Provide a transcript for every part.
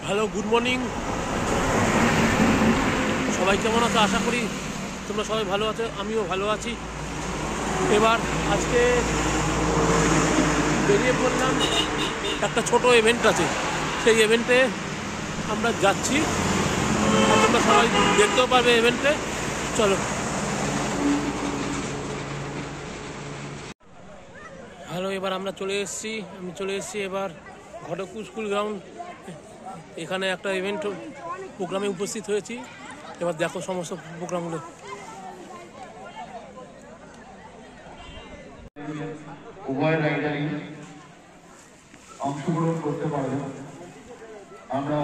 Hello, good morning. সবাই কেমন আছো? আশা করি তোমরা সবাই ভালো আছো, আমিও ভালো আছি। এবার আজকে বেরিয়ে পড়লাম, একটা ছোট ইভেন্ট আছে, সেই ইভেন্টে আমরা যাচ্ছি। আর তোমরা সবাই দেখতেও পারবে ইভেন্টে। চলো। হ্যালো, এবার আমি চলে এসেছি এবার ঘটকপুর স্কুল গ্রাউন্ড। এখানে একটা ইভেন্ট প্রোগ্রামে উপস্থিত হয়েছি। এবার দেখো সমস্ত প্রোগ্রামগুলো। উভয় রাইডারই অংশগ্রহণ করতে পারবে। আমরা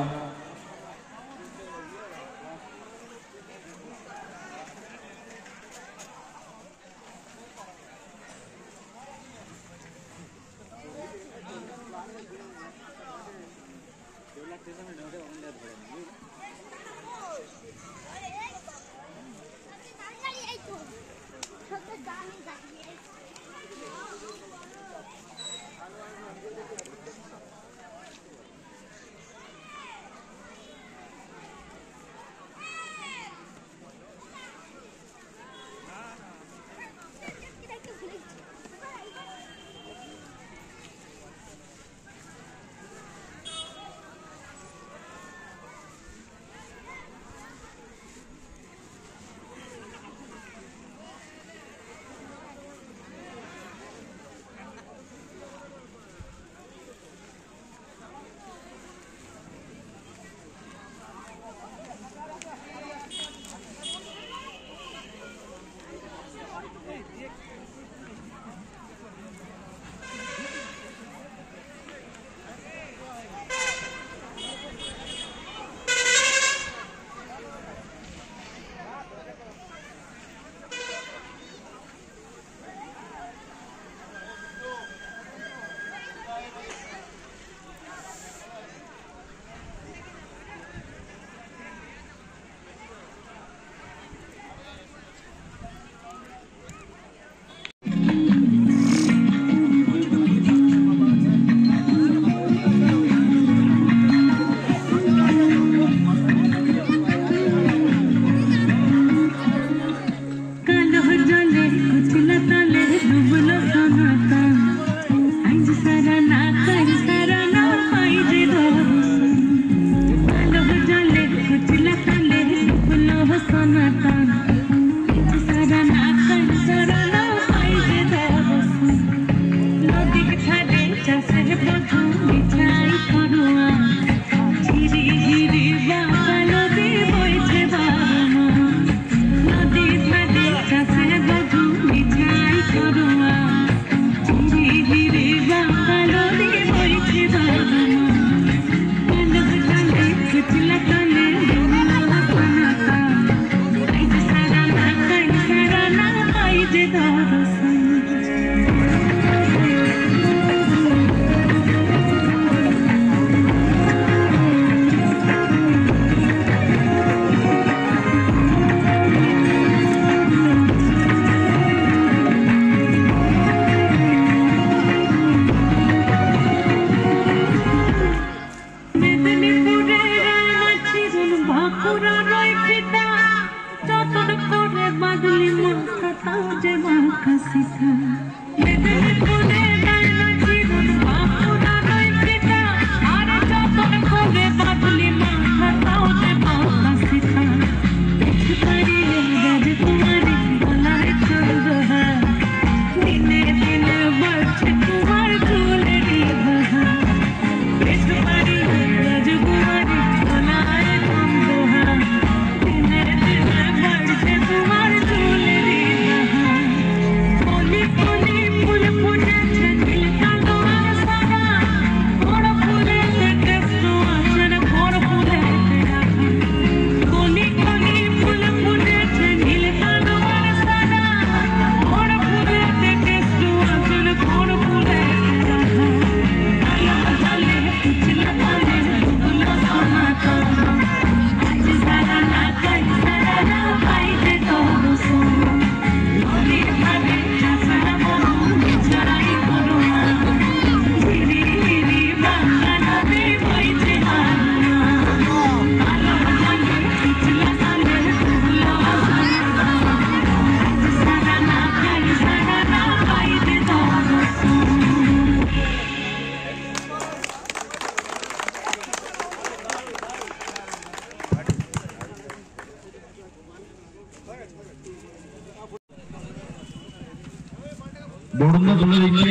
বরুণদা তুলে দিচ্ছে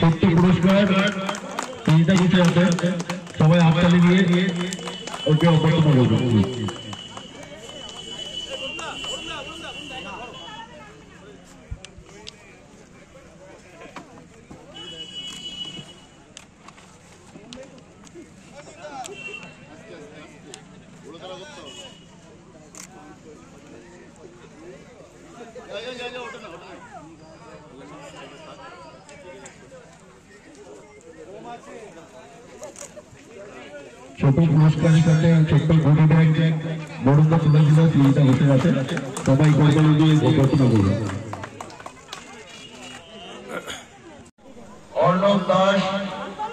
ছোট্ট পুরস্কার, তিনটা কিছু আছে, সবাই হাততালি দিয়ে ওকে অভ্যর্থনা করবে। ছোট পুরস্কারের সাথে ছোট্ট ঘড়ি ব্যাগ বরুণদা তুলে দিল, তিনটা হতে আছে, সবাই করবেন দিয়ে অভ্যর্থনা করবে। অর্ণব দাস,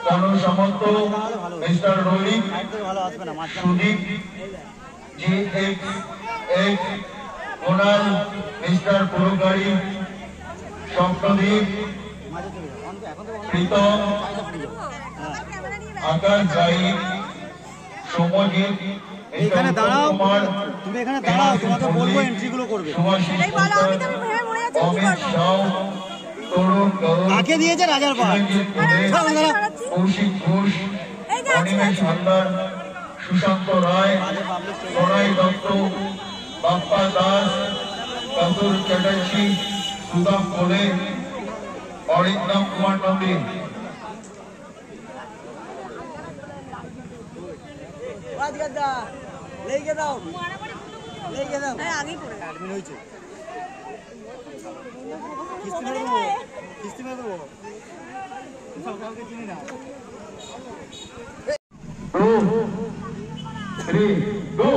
কানু সামন্ত, মিস্টার রোহিত, সুদীপ জি এক্স, কোনাল, মিস্টার পুরকারী, স্বপ্নদীপ, প্রীতম, আকাশ জাহিদ, সৌম্যজিৎ, এখানে দাঁড়াও, তুমি এখানে দাঁড়াও, তোমাকে বলবো এন্ট্রিগুলো করবে। অমিত সাউ, তরুণ গৌর, কাকে দিয়েছে রাজার পাট? কৌশিক ঘোষ, অনিমেষ হালদার, সুশান্ত রায়, প্রণয় দত্ত, বাপ্পা দাস, কাতুর চ্যাটার্জি, সুদাম কোলে, অরিন্দম কুমার নন্দী। লেগে দাও, লেগে দাও, আগেই পড়ে হয়েছে। কিস্তি মেরে দেবো, কিস্তি মেরে দেবো, কাউকে চিনি না। 2, 3, go!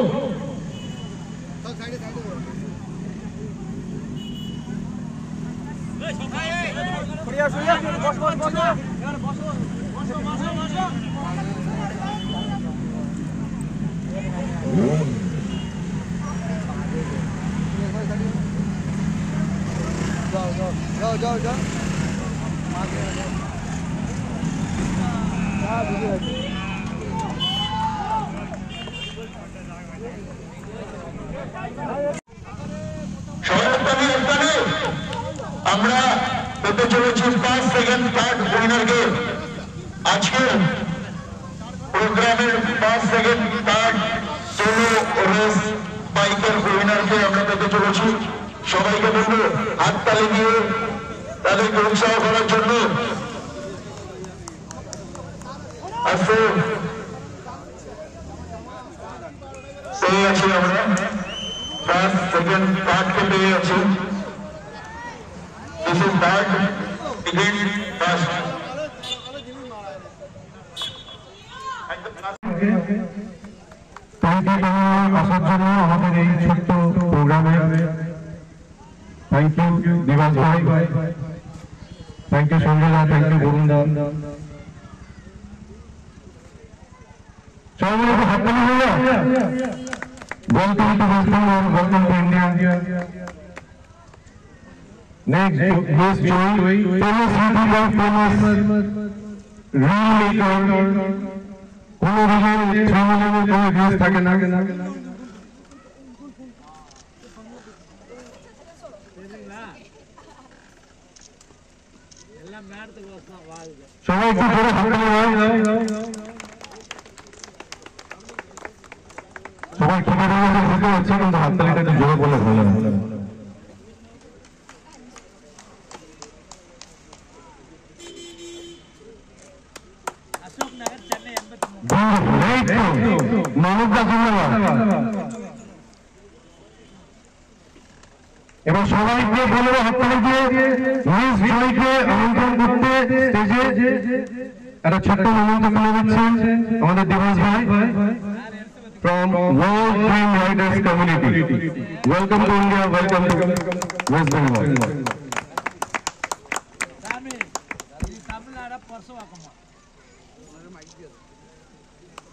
যাও আমরা পেতে চলেছি 5 সেকেন্ড কার্ড উইনারকে। আজকের প্রোগ্রামের 5 সেকেন্ড কার্ড সোলো রেস বাইকের উইনারকে আমরা পেতে চলেছি। সবাইকে বলবো হাততালি দিয়ে তাদেরকে উৎসাহ করার জন্য। আজকে পেয়ে আছি আমরা 5 সেকেন্ড কার্ডকে পেয়ে আছি। This is that again first. আসার জন্য আমাদের এই ছোট্ট প্রোগ্রামে থ্যাংক ইউ দিবাস ভাই, থ্যাংক ইউ সঞ্জয় দা, থ্যাংক ইউ বরুণ দা। সবাই মিলে হাততালি হলো। Welcome to West Bengal, welcome to India. Next, this joy, famous YouTuber, famous reel maker, কোনো রিলের 3 মিলিয়নের কোনো ভিউজ থাকে না। সবাই একটু জোরে হাততালি দাও। সবাই কিভাবে বুঝতে পারছে, কিন্তু হাততালিটা একটু জোরে বলে ভালো হবে। এবার সবাইকে বলবো হাততালি দিয়ে মিস জয়কে আমন্ত্রণ করতে স্টেজে। একটা ছোট্ট মোমেন্ট তুলে দিচ্ছেন আমাদের দিবাস ভাই from World Dream Riders Community. Welcome to India, welcome to West Bengal.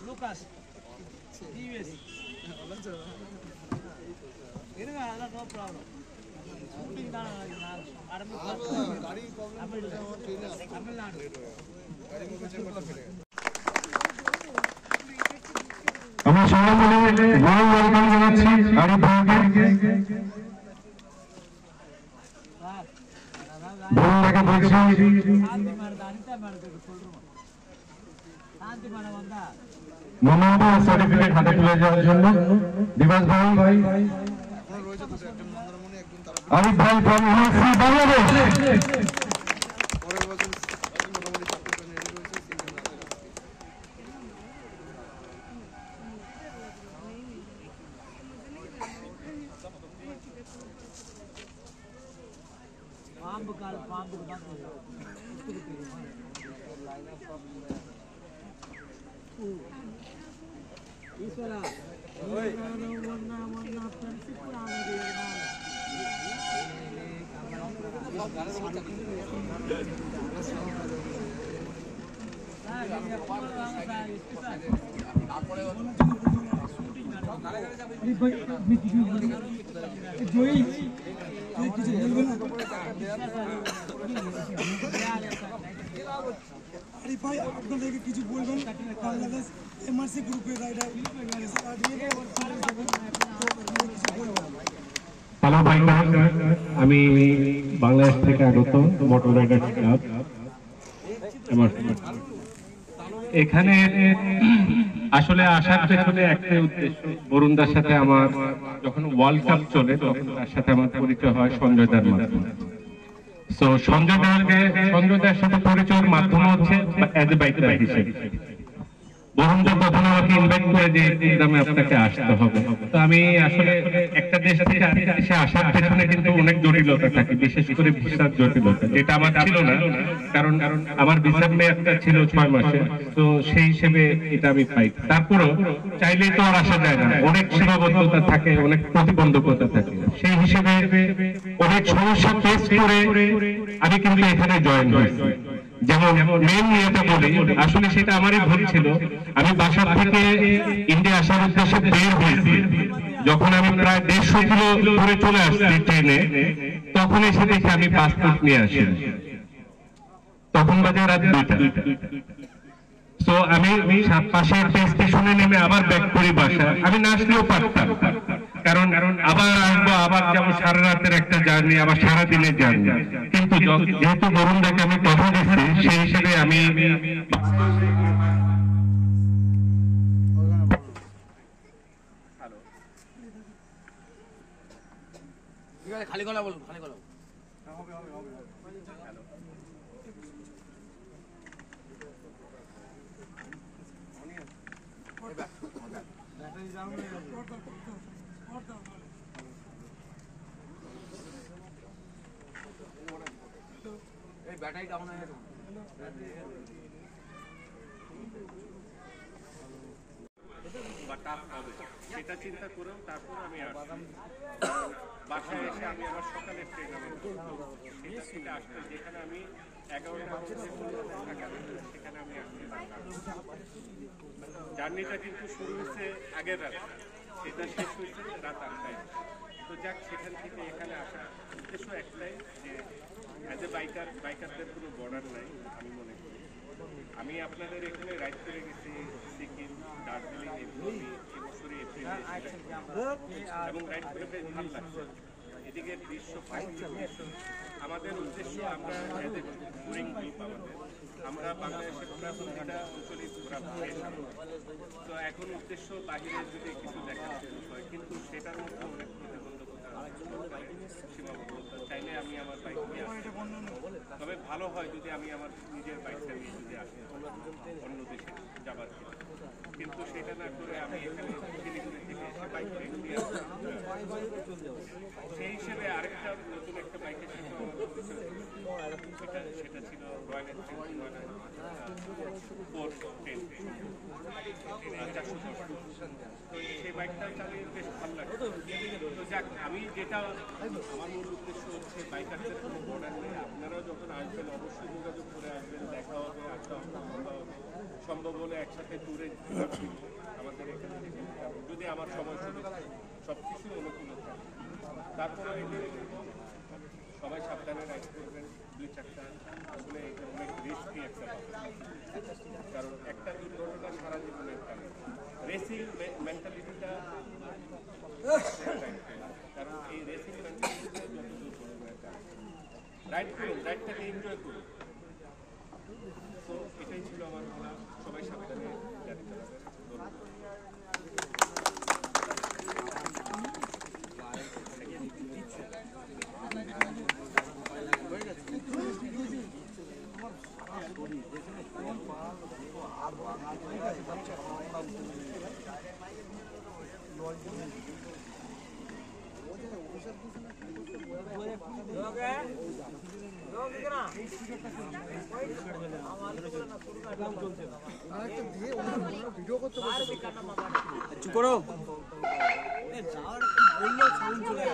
Lucas, TVS. No problem. আমরা সবাই মিলে বড় ওয়েলকাম জানাচ্ছি আরিফ ভাইকে। বরুণ বলছি মোমেন্টো সার্টিফিকেট হাতে তুলে যাওয়ার জন্য দিবাস ভাই, আরিফ ভাই ফ্রম ইউনিভার্সিটি বাংলাদেশ। আরিফ ভাই আপনাদেরকে কিছু বলবেন বাংলাদেশ এমআরসি গ্রুপের রাইডার হ্যালো বাইকার, আমি বাংলাদেশ থেকে আগত মোটর রাইডার ক্লাব। এখানে আসলে আসার পেছনে একটা উদ্দেশ্য, বরুণদার সাথে আমার যখন ওয়ার্ল্ড কাপ চলে তখন তার সাথে আমার পরিচয় হয় সঞ্জয় দার মাধ্যমে। তো সঞ্জয় দার সাথে পরিচয়ের মাধ্যম হচ্ছে অ্যাজ এ বাইকার হিসেবে বরুণদা তখন আমাকে ইনভাইট করে যে প্রোগ্রামে আপনাকে আসতে হবে। তো আমি আসলে একটা দেশ থেকে আরেকটা দেশে আসার পেছনে কিন্তু অনেক জটিলতা থাকে, বিশেষ করে ভিসার জটিলতা, যেটা আমার ছিল না, কারণ আমার ভিসার মেয়াদটা ছিল 6 মাসে। তো সেই হিসেবে এটা আমি পাই। তারপরেও চাইলেই তো আর আসা যায় না, অনেক সীমাবদ্ধতা থাকে, অনেক প্রতিবন্ধকতা থাকে। সেই হিসেবে অনেক সমস্যা ফেস করে আমি কিন্তু এখানে জয়েন হয়েছি। যেমন মেন নিয়েটা বলি, আসলে সেটা আমারই ভুল ছিল। আমি বাসা থেকে ইন্ডিয়া আসার উদ্দেশ্যে বের হয়েছি, যখন আমি প্রায় 150 কিলো ধরে চলে আসছি ট্রেনে, তখন এসে দেখি আমি পাসপোর্ট নিয়ে আসি, তখন বাজে রাত 2টা। তো আমি পাশের স্টেশনে নেমে আবার ব্যাক করি বাসা। আমি না আসলেও পারতাম, কারণ আবার আসবো, আবার যাবো, সারা রাতের একটা জার্নি, আবার সারা দিনের জার্নি। কিন্তু যেহেতু বরুণদাকে আমি কথা দিচ্ছি, সেই হিসেবে আমি খালি গলা বলুন, খালি গলা। ব্যাটারি ডাউন হয়ে গেছে। সেটা চিন্তা করেও তারপর আমি বাসায় এসে আমি আবার সকালের ট্রেন সেটা আসতে, যেখানে আমি 11টার মধ্যে সেখানে আমি আসতে। জার্নিটা কিন্তু শুরু হয়েছে আগের রাত, সেটা শেষ হয়েছে রাত 8টায়। তো যাক, সেখান থেকে এখানে আসা উদ্দেশ্য একটাই, যে অ্যাজ এ বাইকারদের কোনো বর্ডার নাই আমি মনে করি। আমি আপনাদের এখানে রাইড করে গেছি সিকিম, দার্জিলিং, এবছরই এপ্রিলে, এবং রাইড করে বেশ ভালো লাগছে। এদিকে দৃশ্য, আমাদের উদ্দেশ্য, আমরা অ্যাজ এ ট্যুরিং গ্রুপ, আমরা বাংলাদেশের প্রতিটা অঞ্চলে ঘোরা ঘুরে। তো এখন উদ্দেশ্য বাহিরে যদি কিছু দেখার হয়, কিন্তু সেটার মধ্যে অনেক প্রতিবন্ধকতা, সীমাবদ্ধতা। চাইলে আমি আমার বাইক নিয়ে আসতে, তবে ভালো হয় যদি আমি আমার নিজের বাইকটা নিয়ে যদি আসি অন্য দেশে যাবার ক্ষেত্রে। কিন্তু সেটা না করে আমি এখানে শিলিগুড়ি থেকে এসে বাইক নিয়ে আসি। সেই হিসেবে আরেকটা নতুন একটা বাইকের সাথে সেটা ছিল রয়্যাল এনফিল্ড 410। তো সেই বাইকটা চালিয়ে বেশ ভালো লাগে। তো যাক, আমি যেটা আমার মূল উদ্দেশ্য হচ্ছে, বাইকারদের কোনো বর্ডার নেই। আপনারাও যখন আসবেন অবশ্যই যোগাযোগ করে আসবেন, দেখা হবে, আড্ডা হবে, সম্ভব হলে একসাথে ট্যুরে আমাদের এখান থেকে, যদি আমার সময় সুযোগ সব কিছু অনুকূল থাকে। তারপরে সবাই সাবধানে রাইড করবেন। 2-4টা আসলে এটা অনেক রিস্কি একটা ব্যাপার, কারণ একটা দুর্ঘটনা সারা জীবনের কারণ। রেসিং মেন্টালিটিটা, কারণ এই রেসিং মেন্টালিটিটা যত দুর্ঘটনার কারণ। রাইড করুন, রাইডটাকে এনজয় চুপ করো বললো সাউন্ড চলে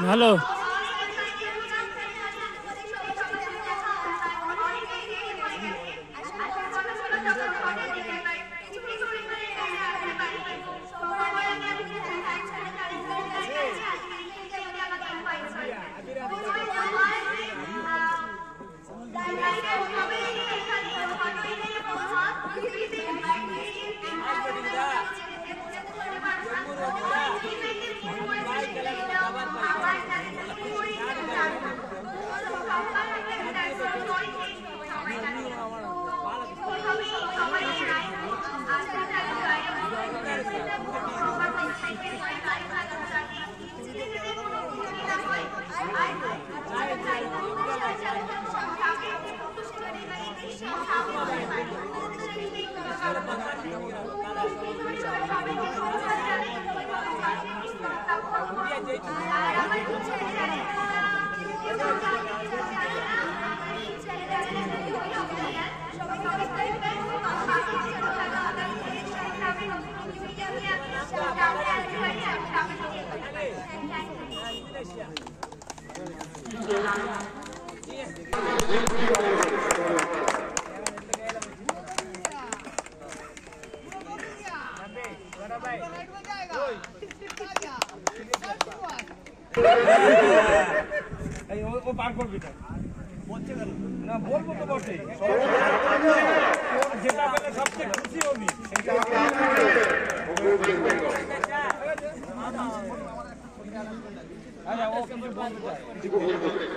ভালো ও পার করবি না বলছে কেন না বলবো তো বটে যেটা পেলে সবচেয়ে খুশি হবি ও কিন্তু বলতে চায়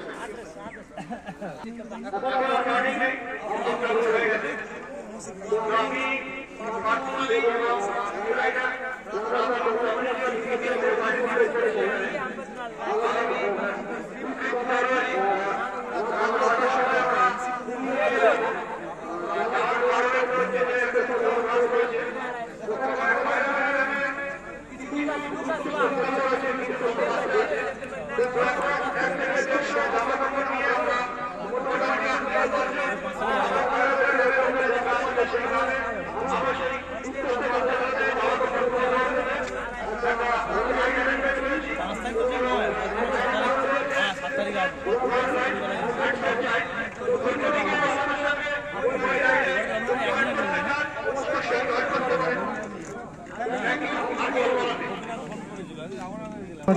Thank you.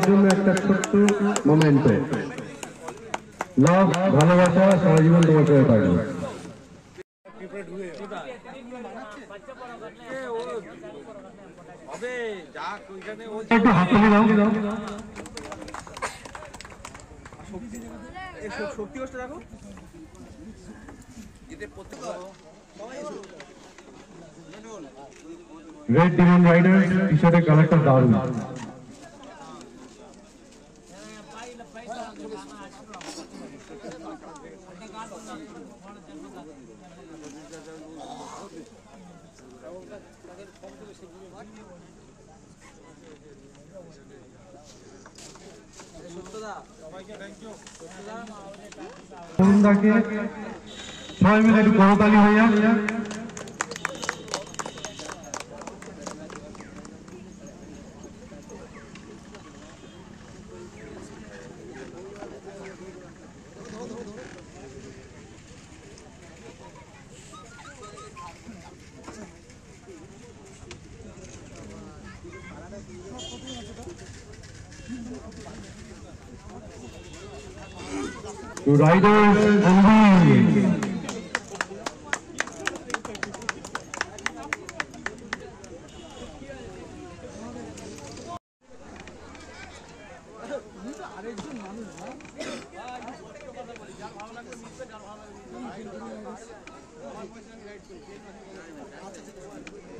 জন্য একটা ছোট্ট মোমেন্ট, লাভ ভালোবাসা সারা জীবন তোমার সাথে থাকবে। একটু হাততালি দাও। শক্তি কষ্ট রাখো। রেড ডিমন রাইডার টি শার্টের কালারটা দারুণ। সবাই মিলে একটু করতালি হইয়া। To riders only.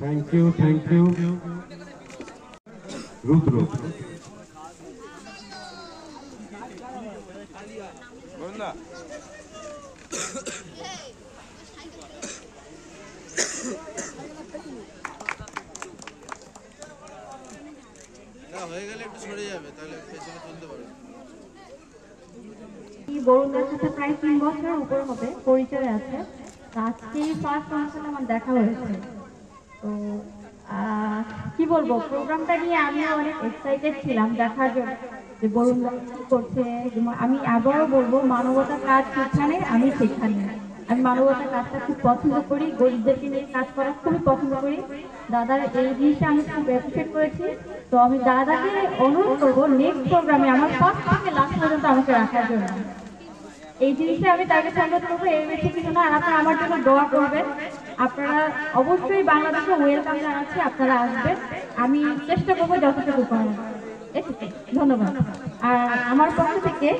Thank you, thank you. Rudra. বরুণদার সাথে প্রায় 3 বছরের উপর হবে পরিচয় আছে। আজকেই ফার্স্ট অনুষ্ঠানে আমার দেখা হয়েছে। তো কি বলবো, প্রোগ্রামটা নিয়ে আমিও অনেক এক্সাইটেড ছিলাম দেখার জন্য যে বরুণদা কি করছে। আমি আবারও বলবো, মানবতার কাজ যেখানে আমি সেখানে। আমি মানবতার কাজটা খুব পছন্দ করি, গরিবদেরকে নিয়ে কাজ করা খুবই পছন্দ করি। দাদার এই জিনিসটা আমি খুব অ্যাপ্রিশিয়েট করেছি। তো আমি দাদাকে অনুরোধ করবো নেক্সট প্রোগ্রামে আমার ফার্স্ট থেকে লাস্ট পর্যন্ত আমাকে রাখার জন্য। এই জিনিসটা আমি তাকে অনুরোধ করবো, এর বেশি কিছু না। আর আপনারা আমার জন্য দোয়া করবেন। আপনারা অবশ্যই বাংলাদেশে ওয়েলকাম জানাচ্ছি, আপনারা আসবেন। আমি চেষ্টা করবো যতটুকু করার। ধন্যবাদ। আর আমার পক্ষ থেকে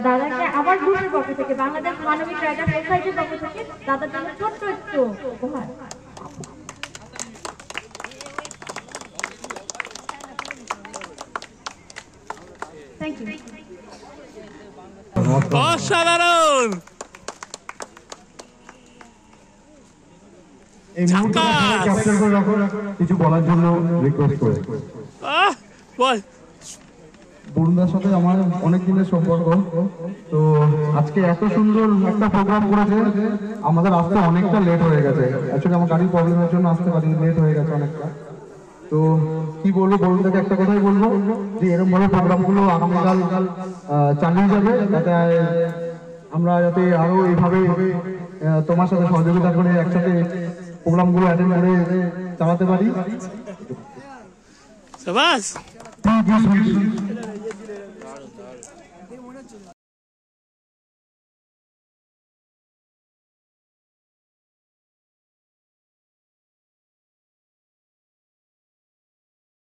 দাদাকে আমার গ্রুপের পক্ষ থেকে, বাংলাদেশ মানবিক রাইডার সোসাইটির পক্ষ থেকে দাদার জন্য ছোট্ট একটু উপহার। Thank you. অসাধারণ। এই মুহূর্তে ক্যাপচার করে রাখো, কিছু বলার জন্য রিকোয়েস্ট করে। বল। বরুণদার সাথে আমার অনেক দিনের সম্পর্ক। তো আজকে এত সুন্দর একটা প্রোগ্রাম করেছে, আমাদের আসতে অনেকটা লেট হয়ে গেছে। অ্যাকচুয়ালি আমার গাড়ির প্রবলেমের জন্য আসতে পারিনি, লেট হয়ে গেছে অনেকটা। তো কি বলবো, বরুণদাকে একটা কথাই বলবো যে এরকম ভাবে প্রোগ্রামগুলো আগামীকাল চালিয়ে যাবে, যাতে আমরা যাতে আরো এইভাবে তোমার সাথে সহযোগিতা করে একসাথে প্রোগ্রামগুলো অ্যাটেন্ড করে চালাতে পারি। শাবাশ।